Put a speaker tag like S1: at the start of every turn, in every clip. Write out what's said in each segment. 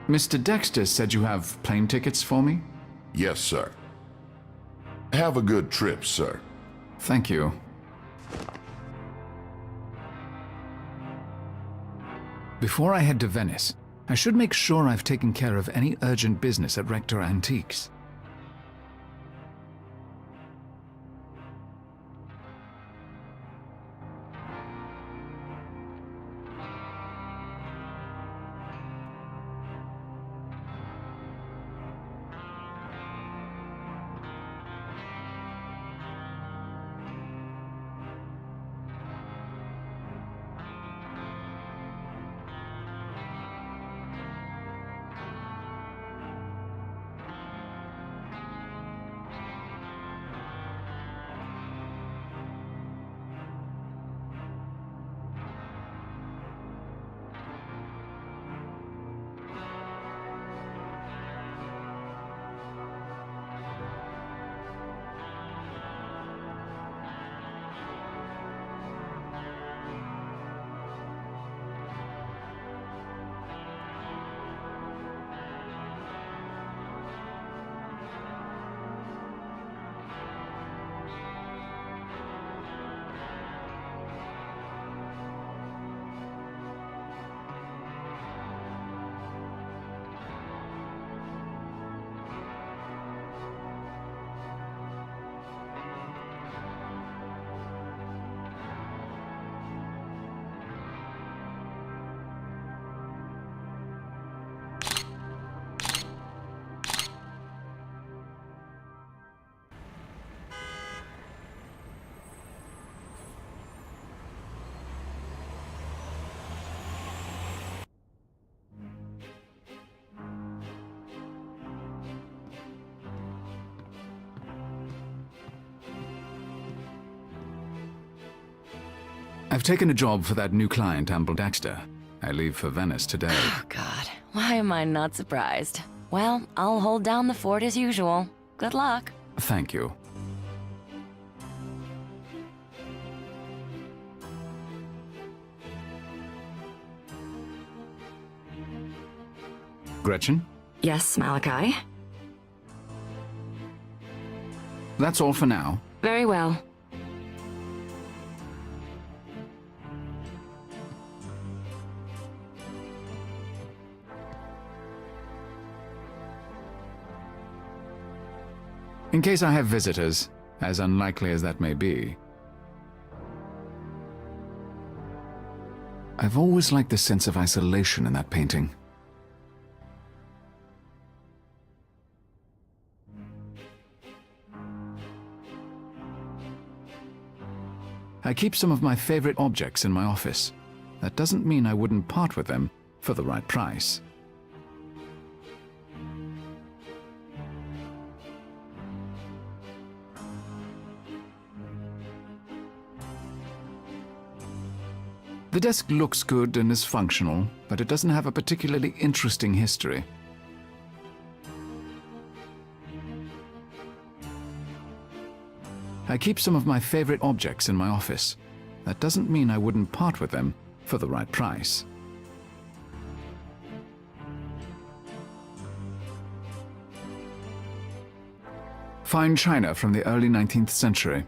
S1: Mr. Dexter said you have plane tickets for me?
S2: Yes, sir. Have a good trip, sir.
S1: Thank you. Before I head to Venice, I should make sure I've taken care of any urgent business at Rector Antiques. I've taken a job for that new client, Amble Dexter. I leave for Venice today.
S3: Oh, God. Why am I not surprised? Well, I'll hold down the fort as usual. Good luck.
S1: Thank you. Gretchen?
S3: Yes, Malachi?
S1: That's all for now.
S3: Very well.
S1: In case I have visitors, as unlikely as that may be. I've always liked the sense of isolation in that painting. I keep some of my favorite objects in my office. That doesn't mean I wouldn't part with them for the right price. The desk looks good and is functional, but it doesn't have a particularly interesting history. I keep some of my favorite objects in my office. That doesn't mean I wouldn't part with them for the right price. Fine china from the early 19th century.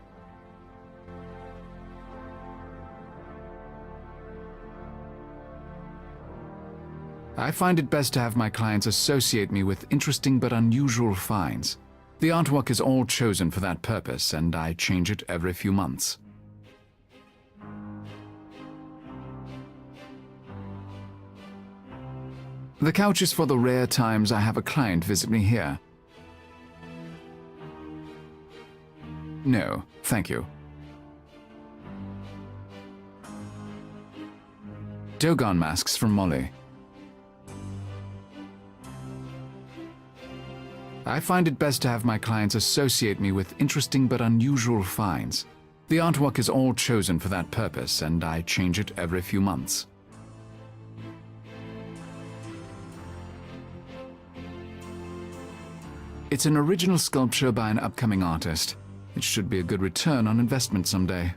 S1: I find it best to have my clients associate me with interesting but unusual finds. The artwork is all chosen for that purpose, and I change it every few months. The couch is for the rare times I have a client visit me here. No, thank you. Dogon masks from Molly. I find it best to have my clients associate me with interesting but unusual finds. The artwork is all chosen for that purpose, and I change it every few months. It's an original sculpture by an upcoming artist. It should be a good return on investment someday.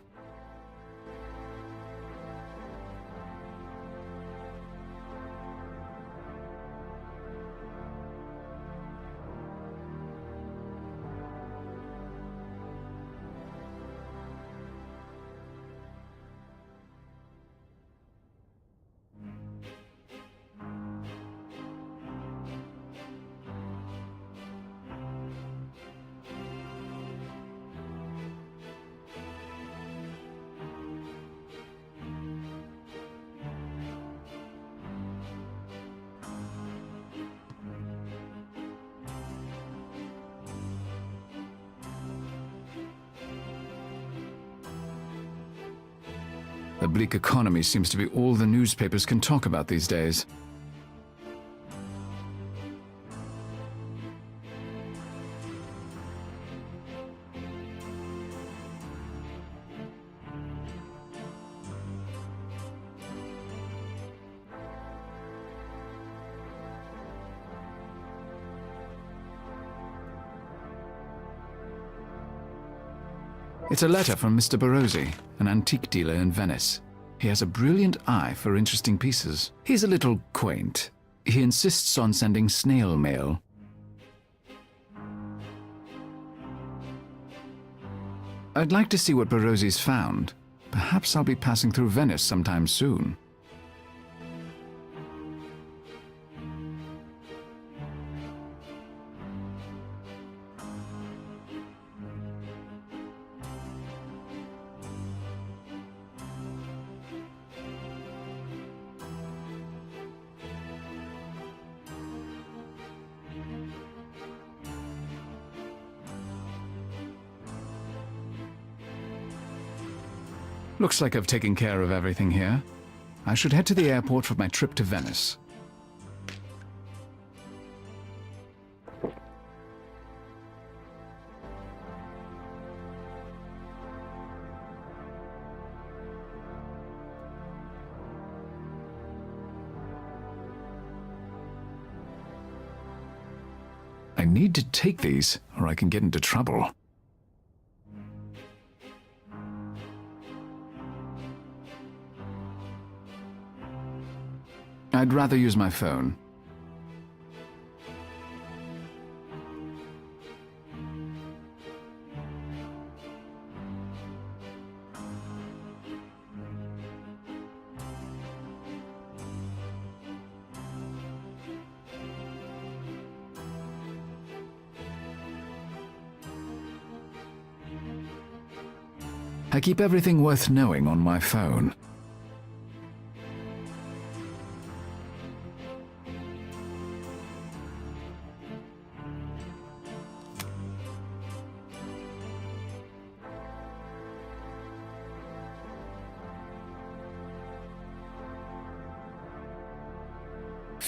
S1: The bleak economy seems to be all the newspapers can talk about these days. It's a letter from Mr. Barozzi, an antique dealer in Venice. He has a brilliant eye for interesting pieces. He's a little quaint. He insists on sending snail mail. I'd like to see what Barozzi's found. Perhaps I'll be passing through Venice sometime soon. Looks like I've taken care of everything here. I should head to the airport for my trip to Venice. I need to take these, or I can get into trouble. I'd rather use my phone. I keep everything worth knowing on my phone.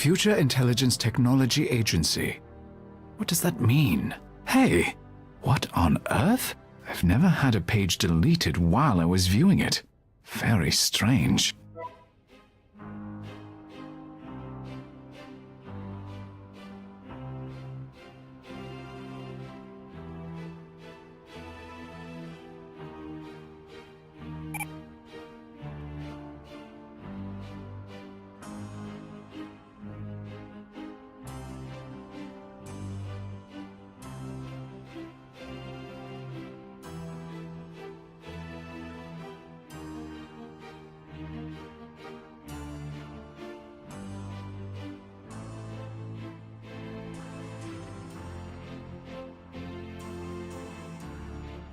S1: Future Intelligence Technology Agency. What does that mean? Hey, what on earth? I've never had a page deleted while I was viewing it. Very strange.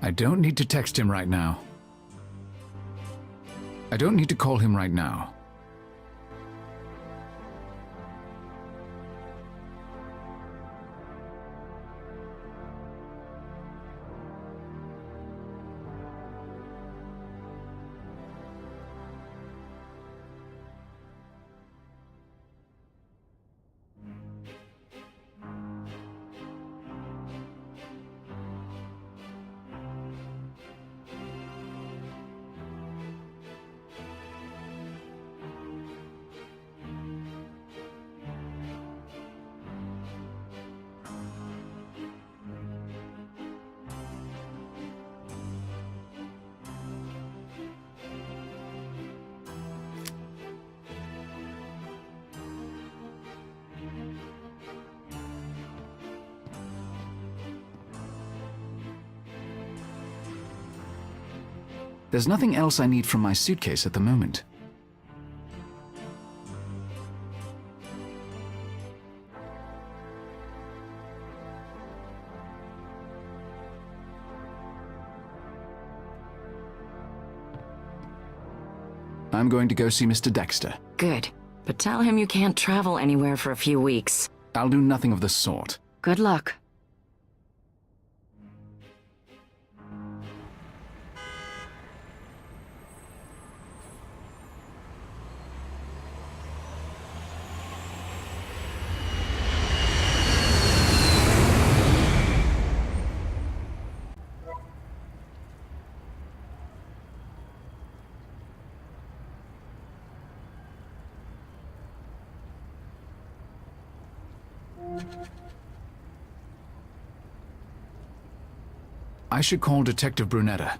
S1: I don't need to text him right now. I don't need to call him right now. There's nothing else I need from my suitcase at the moment. I'm going to go see Mr. Dexter.
S3: Good. But tell him you can't travel anywhere for a few weeks.
S1: I'll do nothing of the sort.
S3: Good luck.
S1: I should call Detective Brunetta.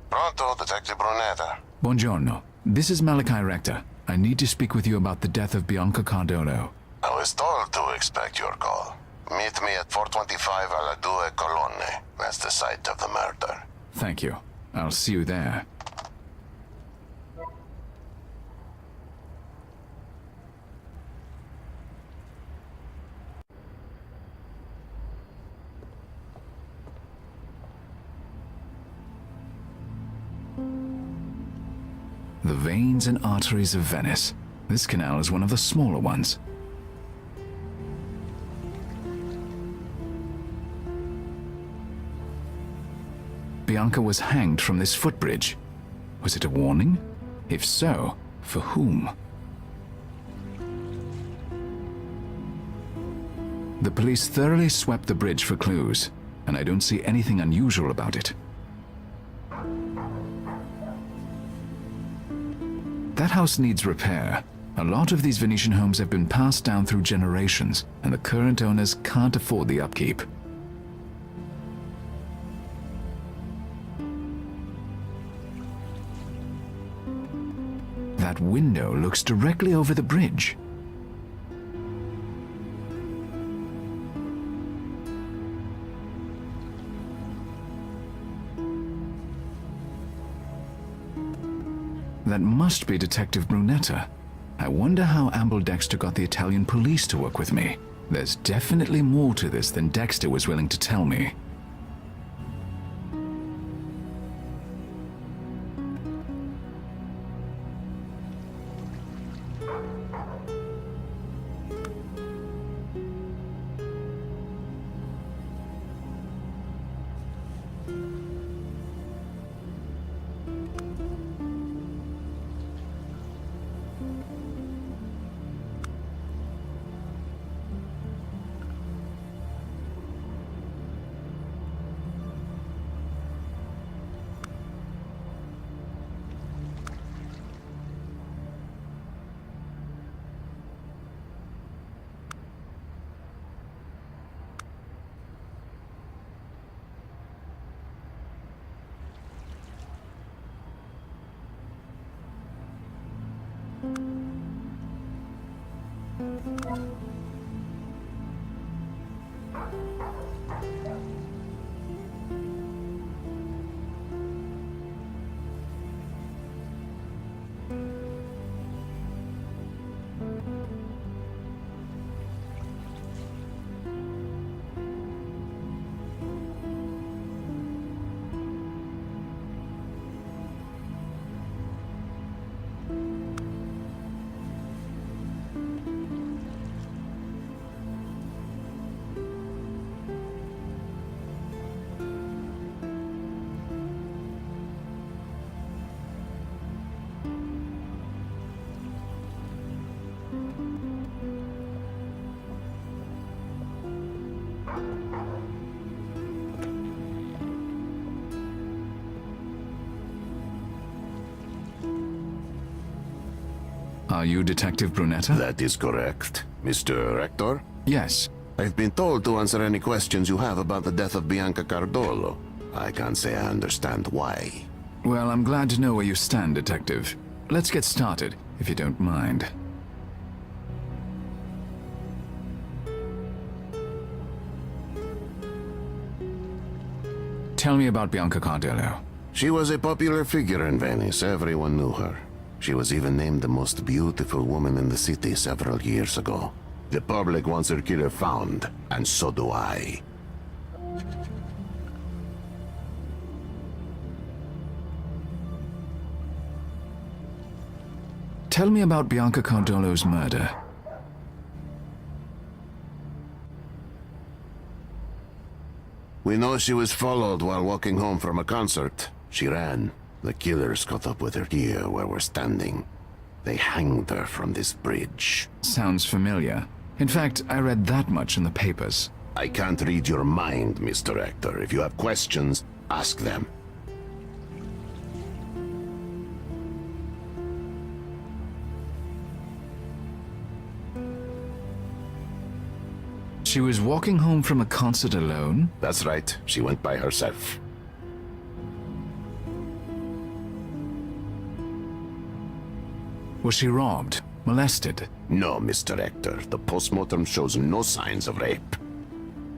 S4: Pronto, Detective Brunetta.
S1: Buongiorno. This is Malachi Rector. I need to speak with you about the death of Bianca Cardolo.
S4: I was told to expect your call. Meet me at 425 alla Due Colonne. That's the site of the murder.
S1: Thank you. I'll see you there. The veins and arteries of Venice. This canal is one of the smaller ones. Bianca was hanged from this footbridge. Was it a warning? If so, for whom? The police thoroughly swept the bridge for clues, and I don't see anything unusual about it. That house needs repair. A lot of these Venetian homes have been passed down through generations, and the current owners can't afford the upkeep. That window looks directly over the bridge. That must be Detective Brunetta. I wonder how Amble Dexter got the Italian police to work with me. There's definitely more to this than Dexter was willing to tell me. Are you Detective Brunetta?
S4: That is correct. Mr. Rector?
S1: Yes.
S4: I've been told to answer any questions you have about the death of Bianca Cardolo. I can't say I understand why.
S1: Well, I'm glad to know where you stand, Detective. Let's get started, if you don't mind. Tell me about Bianca Cardolo.
S4: She was a popular figure in Venice. Everyone knew her. She was even named the most beautiful woman in the city several years ago. The public wants her killer found, and so do I.
S1: Tell me about Bianca Cardolo's murder.
S4: We know she was followed while walking home from a concert. She ran. The killers caught up with her here where we're standing. They hanged her from this bridge.
S1: Sounds familiar. In fact, I read that much in the papers.
S4: I can't read your mind, Mr. Rector. If you have questions, ask them.
S1: She was walking home from a concert alone?
S4: That's right. She went by herself.
S1: Was she robbed? Molested?
S4: No, Mr. Rector. The postmortem shows no signs of rape.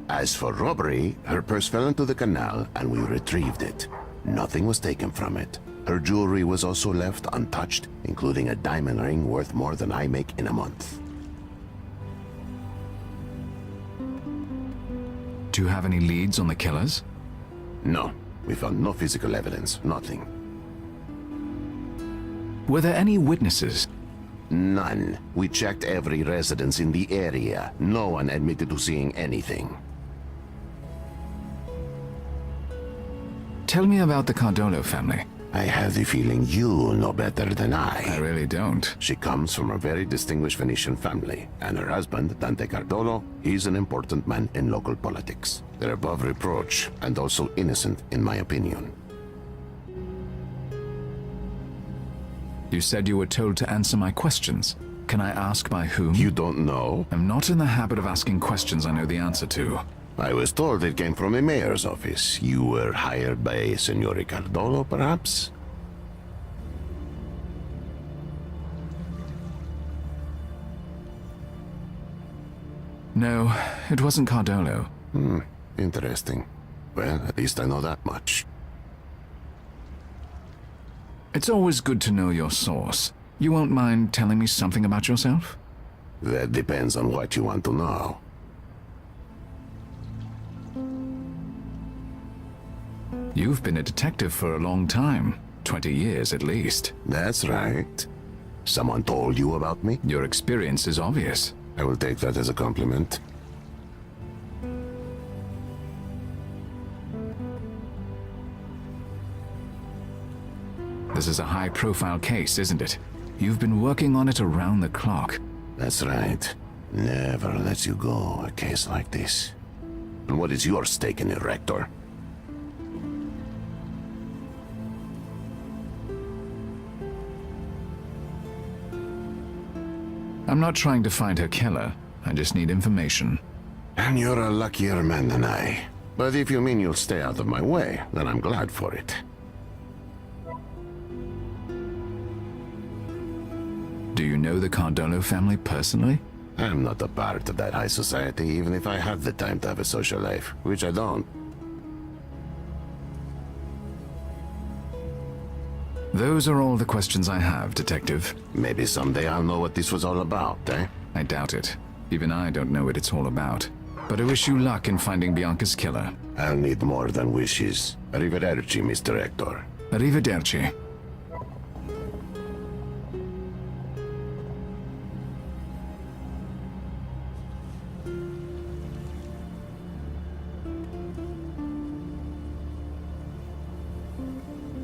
S4: As for robbery, her purse fell into the canal and we retrieved it. Nothing was taken from it. Her jewelry was also left untouched, including a diamond ring worth more than I make in a month.
S1: Do you have any leads on the killers?
S4: No, we found no physical evidence, nothing.
S1: Were there any witnesses?
S4: None. We checked every residence in the area. No one admitted to seeing anything.
S1: Tell me about the Cardolo family.
S4: I have the feeling you know better than
S1: I
S4: I.
S1: really don't.
S4: She comes from a very distinguished Venetian family, and her husband, Dante Cardolo, is an important man in local politics. They're above reproach, and also innocent, in my opinion.
S1: You said you were told to answer my questions. Can I ask by whom?
S4: You don't know?
S1: I'm not in the habit of asking questions I know the answer to.
S4: I was told it came from a mayor's office. You were hired by Signore Cardolo, perhaps?
S1: No, it wasn't Cardolo.
S4: Interesting. Well, at least I know that much.
S1: It's always good to know your source. You won't mind telling me something about yourself?
S4: That depends on what you want to know.
S1: You've been a detective for a long time. 20 years at least.
S4: That's right. Someone told you about me?
S1: Your experience is obvious.
S4: I will take that as a compliment.
S1: This is a high-profile case, isn't it? You've been working on it around the clock.
S4: That's right. Never lets you go, a case like this. And what is your stake in it, Rector?
S1: I'm not trying to find her killer. I just need information.
S4: And you're a luckier man than I. But if you mean you'll stay out of my way, then I'm glad for it.
S1: Do you know the Cardolo family personally?
S4: I'm not a part of that high society, even if I had the time to have a social life, which I don't.
S1: Those are all the questions I have, Detective.
S4: Maybe someday I'll know what this was all about, eh?
S1: I doubt it. Even I don't know what it's all about. But I wish you luck in finding Bianca's killer.
S4: I'll need more than wishes. Arrivederci, Mr. Rector.
S1: Arrivederci.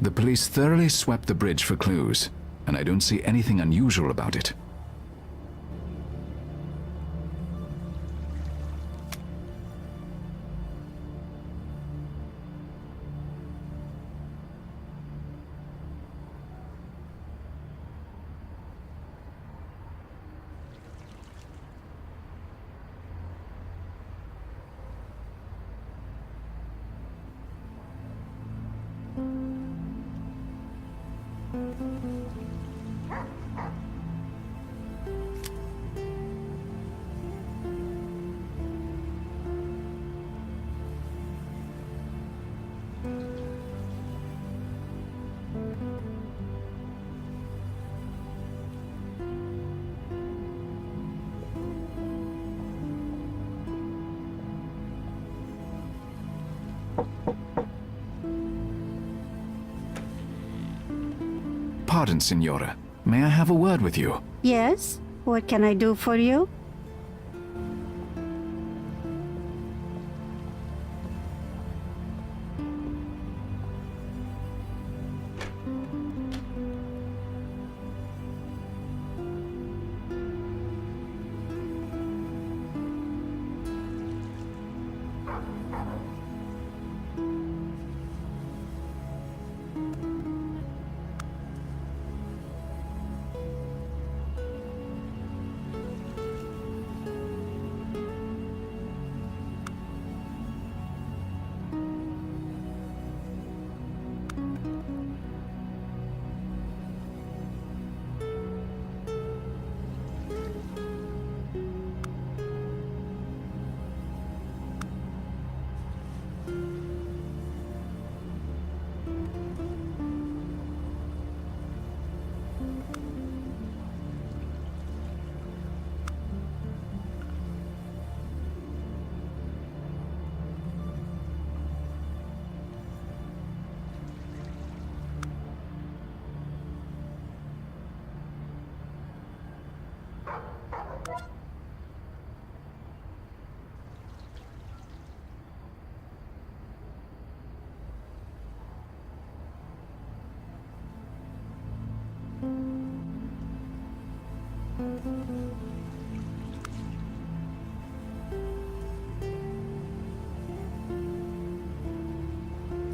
S1: The police thoroughly swept the bridge for clues, and I don't see anything unusual about it. pardon, Signora. May I have a word with you?
S5: Yes? What can I do for you?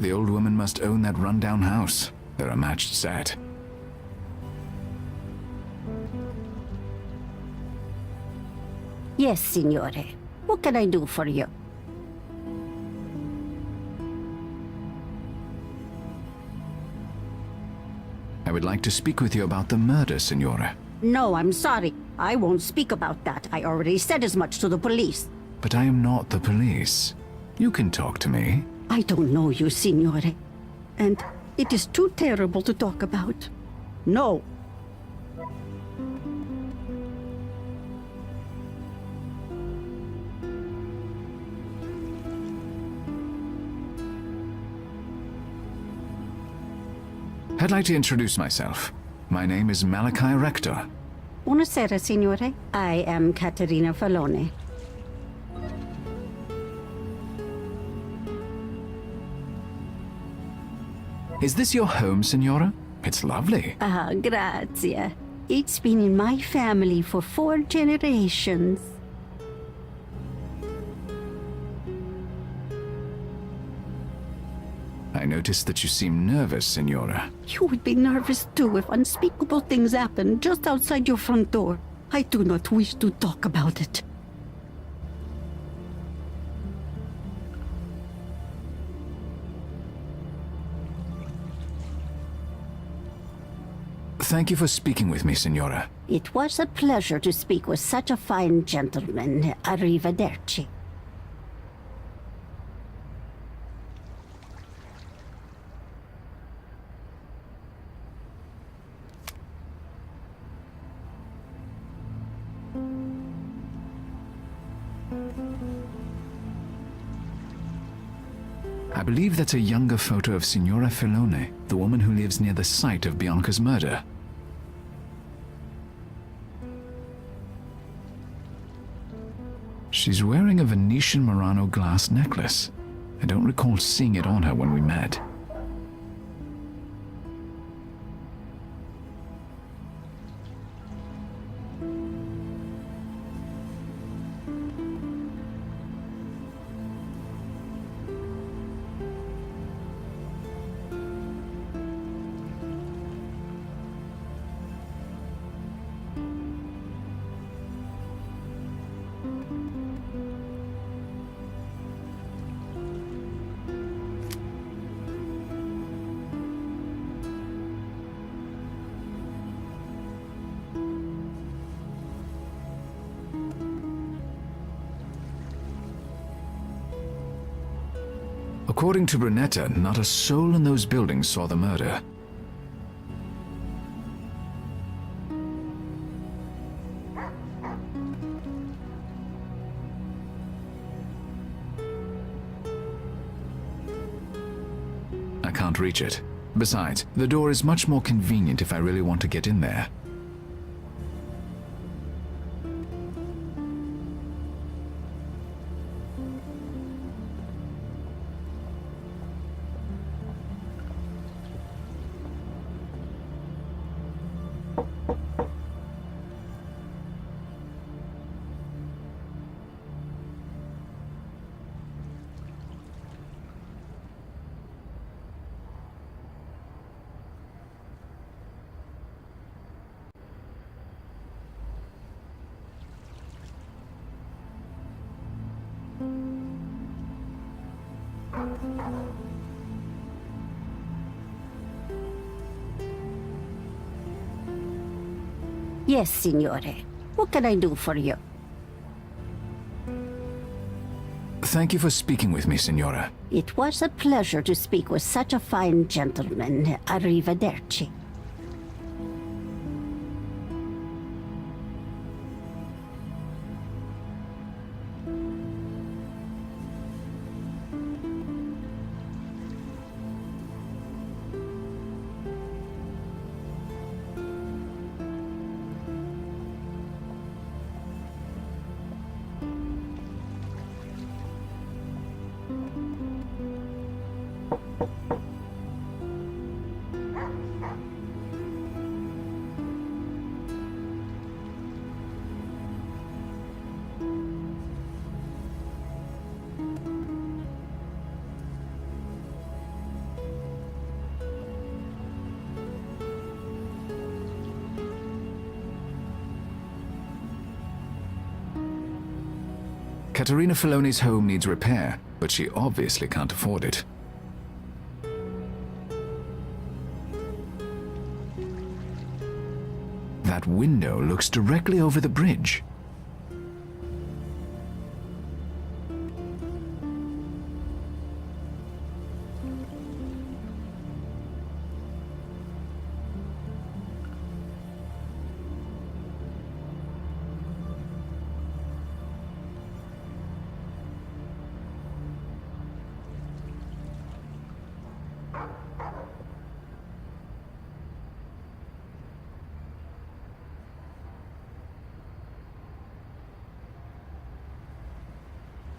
S1: The old woman must own that rundown house. They're a matched set.
S5: Yes, Signore. What can I do for you?
S1: I would like to speak with you about the murder, Signora.
S5: No, I'm sorry. I won't speak about that. I already said as much to the police.
S1: But I am not the police. You can talk to me.
S5: I don't know you, Signore. And it is too terrible to talk about. No.
S1: I'd like to introduce myself. My name is Malachi Rector.
S5: Buonasera, Signore. I am Caterina Falone.
S1: Is this your home, Signora? It's lovely.
S5: Ah, grazie. It's been in my family for 4 generations.
S1: I noticed that you seem nervous, Signora.
S5: You would be nervous too if unspeakable things happen just outside your front door. I do not wish to talk about it.
S1: Thank you for speaking with me, Signora.
S5: It was a pleasure to speak with such a fine gentleman. Arrivederci.
S1: I believe that's a younger photo of Signora Filone, the woman who lives near the site of Bianca's murder. She's wearing a Venetian Murano glass necklace. I don't recall seeing it on her when we met. According to Brunetta, not a soul in those buildings saw the murder. I can't reach it. Besides, the door is much more convenient if I really want to get in there.
S5: Yes, signore. What can I do for you?
S1: Thank you for speaking with me, Signora.
S5: It was a pleasure to speak with such a fine gentleman. Arrivederci.
S1: Caterina Filoni's home needs repair, but she obviously can't afford it. That window looks directly over the bridge.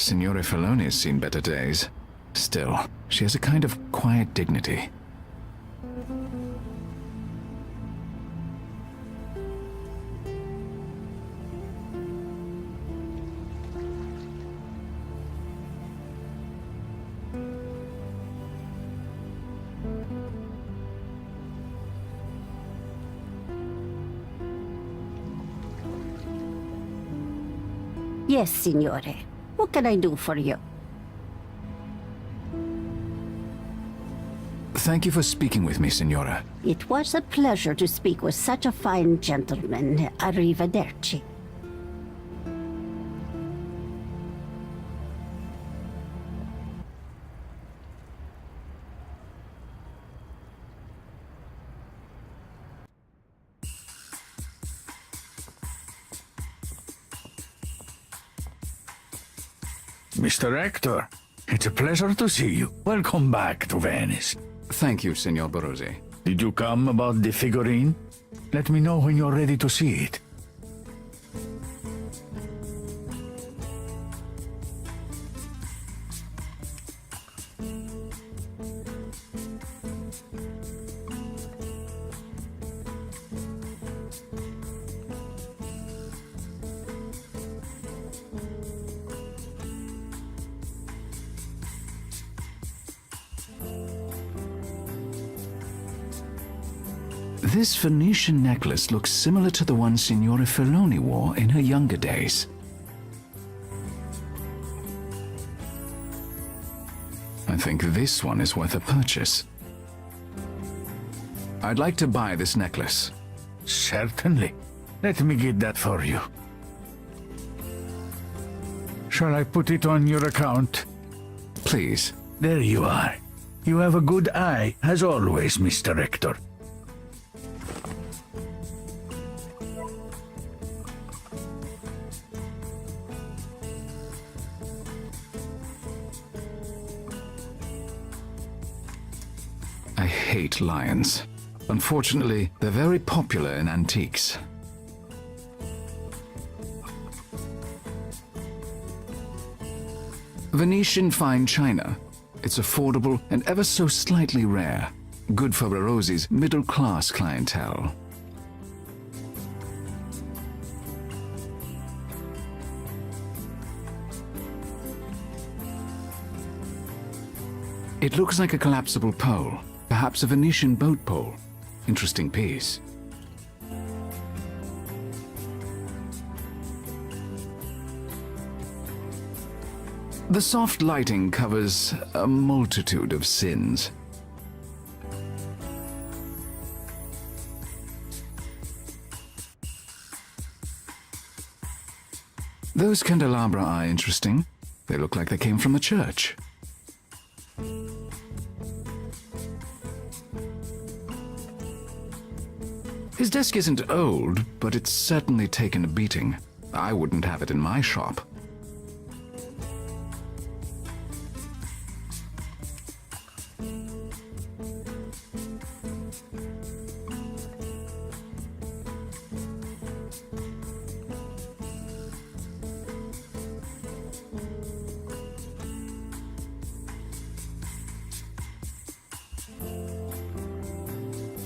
S1: Signore Filoni has seen better days. Still, she has a kind of quiet dignity.
S5: Yes, signore. What can I do for you?
S1: Thank you for speaking with me, Signora.
S5: It was a pleasure to speak with such a fine gentleman. Arrivederci.
S6: Mr. Rector, it's a pleasure to see you. Welcome back to Venice.
S1: Thank you, Signor Barozzi.
S6: Did you come about the figurine? Let me know when you're ready to see it.
S1: This Venetian necklace looks similar to the one Signora Filoni wore in her younger days. I think this one is worth a purchase. I'd like to buy this necklace.
S6: Certainly. Let me get that for you. Shall I put it on your account?
S1: Please.
S6: There you are. You have a good eye, as always, Mr. Rector.
S1: I hate lions. Unfortunately, they're very popular in antiques. Venetian fine china. It's affordable and ever so slightly rare. Good for Rosie's middle-class clientele. It looks like a collapsible pole, perhaps a Venetian boat pole. Interesting piece. The soft lighting covers a multitude of sins. Those candelabra are interesting. They look like they came from a church. His desk isn't old, but it's certainly taken a beating. I wouldn't have it in my shop.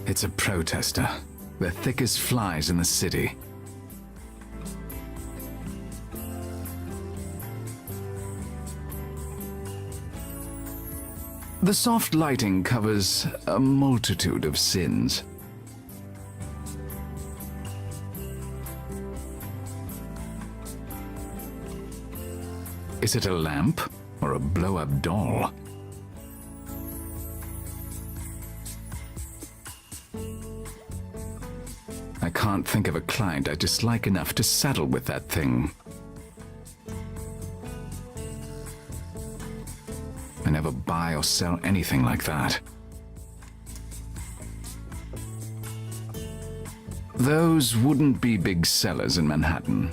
S1: It's a protester. They're thick as flies in the city. The soft lighting covers a multitude of sins. Is it a lamp or a blow-up doll? I can't think of a client I dislike enough to settle with that thing. I never buy or sell anything like that. Those wouldn't be big sellers in Manhattan.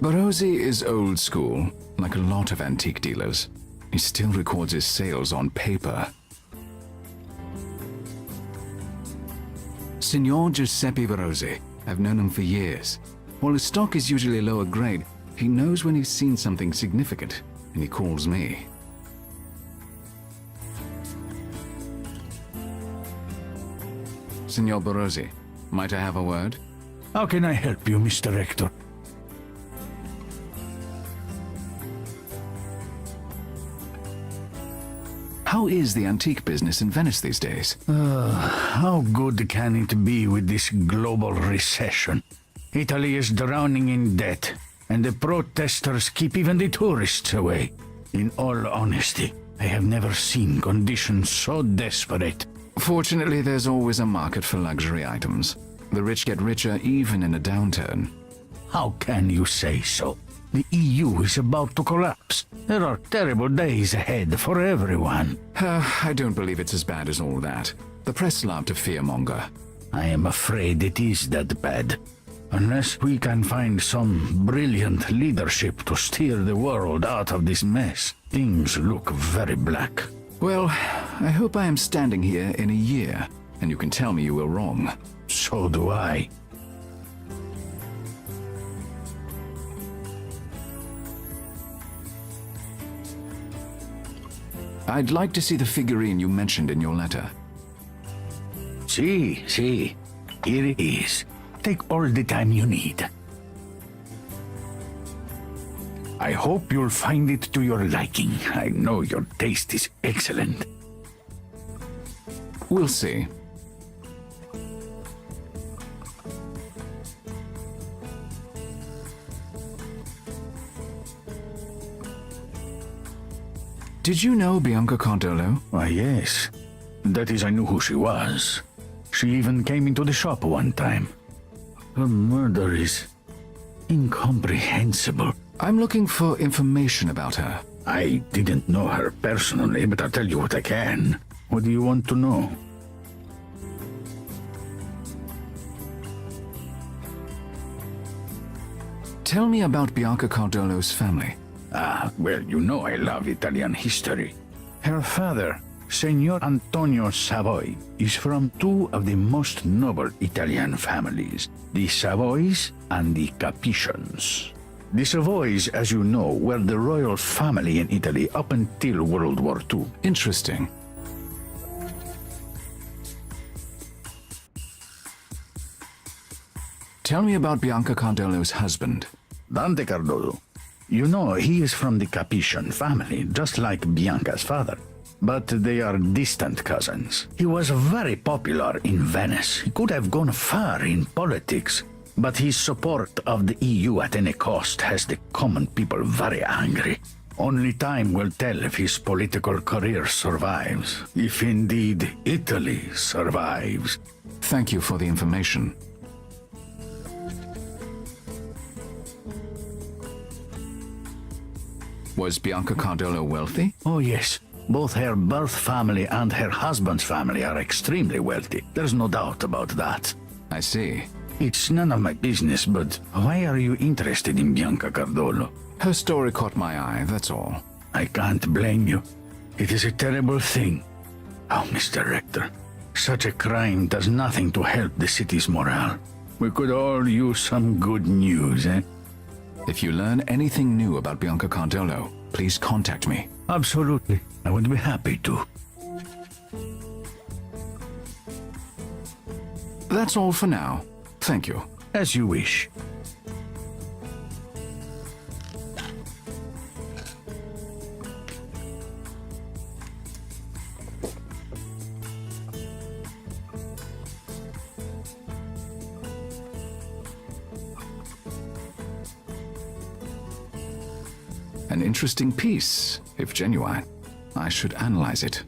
S1: Barozzi is old school, like a lot of antique dealers. He still records his sales on paper. Signor Giuseppe Barozzi. I've known him for years. While his stock is usually lower grade, he knows when he's seen something significant, and he calls me. Signor Barozzi, might I have a word?
S6: How can I help you, Mr. Rector?
S1: How is the antique business in Venice these days?
S6: How good can it be with this global recession? Italy is drowning in debt, and the protesters keep even the tourists away. In all honesty, I have never seen conditions so desperate.
S1: Fortunately, there's always a market for luxury items. The rich get richer even in a downturn.
S6: How can you say so? The EU is about to collapse. There are terrible days ahead for everyone.
S1: I don't believe it's as bad as all that. The press love to fearmonger.
S6: I am afraid it is that bad. Unless we can find some brilliant leadership to steer the world out of this mess, things look very black.
S1: Well, I hope I am standing here in a year, and you can tell me you were wrong.
S6: So do I.
S1: I'd like to see the figurine you mentioned in your letter.
S6: See, here it is. Take all the time you need. I hope you'll find it to your liking. I know your taste is excellent.
S1: We'll see. Did you know Bianca Cardolo?
S6: Why, yes. That is, I knew who she was. She even came into the shop one time. Her murder is incomprehensible.
S1: I'm looking for information about her.
S6: I didn't know her personally, but I'll tell you what I can. What do you want to know?
S1: Tell me about Bianca Cardolo's family.
S6: Ah, well, you know I love Italian history. Her father, Signor Antonio Savoy, is from two of the most noble Italian families, the Savoys and the Capetians. The Savoys, as you know, were the royal family in Italy up until World War II.
S1: Interesting. Tell me about Bianca Cardolo's husband.
S6: Dante Cardolo. You know, he is from the Capetian family, just like Bianca's father. But they are distant cousins. He was very popular in Venice. He could have gone far in politics. But his support of the EU at any cost has the common people very angry. Only time will tell if his political career survives. If indeed Italy survives.
S1: Thank you for the information. Was Bianca Cardolo wealthy?
S6: Oh yes, both her birth family and her husband's family are extremely wealthy. There's no doubt about that.
S1: I see.
S6: It's none of my business, but why are you interested in Bianca Cardolo?
S1: Her story caught my eye, that's all.
S6: I can't blame you. It is a terrible thing. Oh, Mr. Rector, such a crime does nothing to help the city's morale. We could all use some good news, eh?
S1: If you learn anything new about Bianca Cardolo, please contact me.
S6: Absolutely. I would be happy to.
S1: That's all for now. Thank you.
S6: As you wish.
S1: An interesting piece, if genuine. I should analyze it.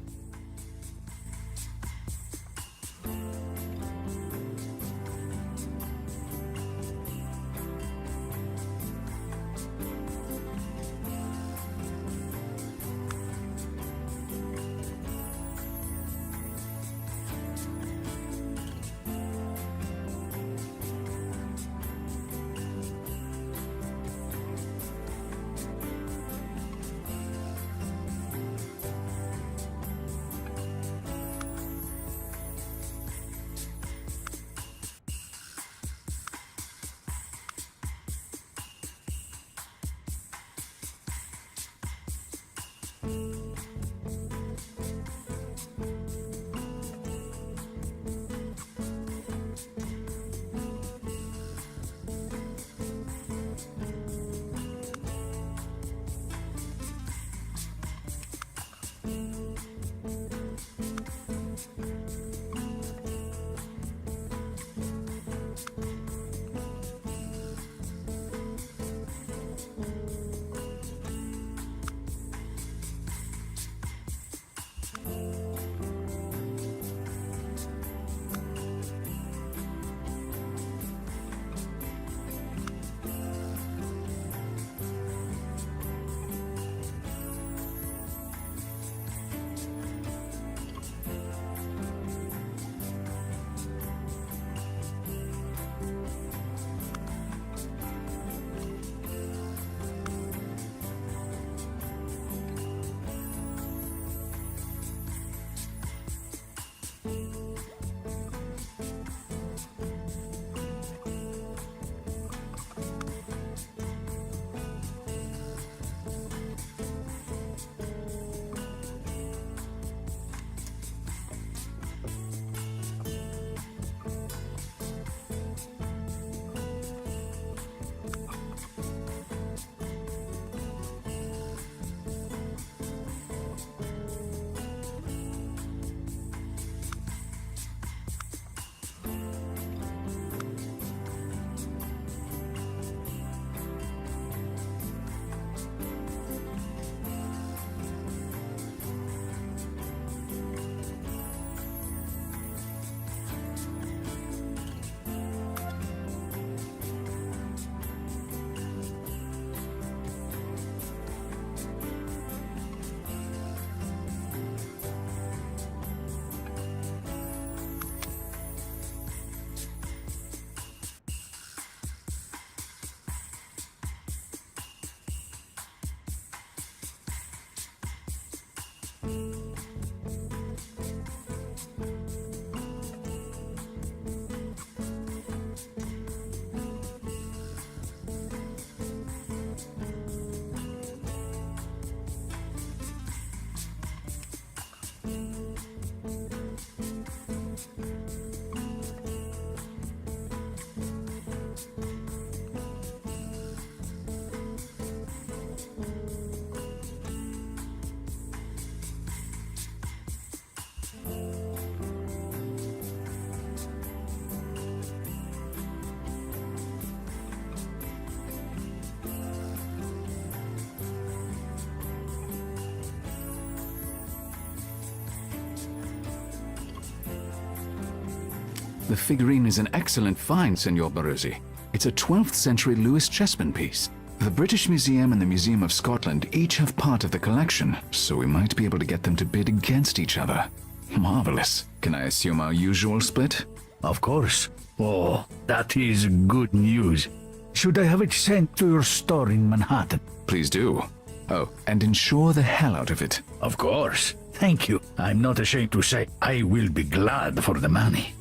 S1: The figurine is an excellent find, Senor Barozzi. It's a 12th century Lewis Chessman piece. The British Museum and the Museum of Scotland each have part of the collection, so we might be able to get them to bid against each other. Marvelous. Can I assume our usual split?
S6: Of course. Oh, that is good news. Should I have it sent to your store in Manhattan?
S1: Please do. Oh, and insure the hell out of it.
S6: Of course. Thank you. I'm not ashamed to say I will be glad for the money.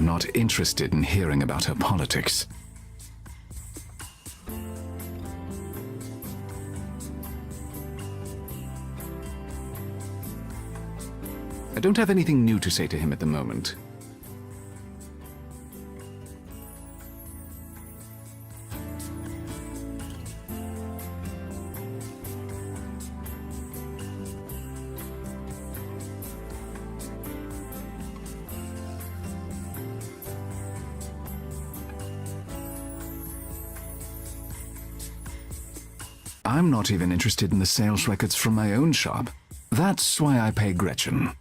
S1: I'm not interested in hearing about her politics. I don't have anything new to say to him at the moment. I'm not even interested in the sales records from my own shop. That's why I pay Gretchen.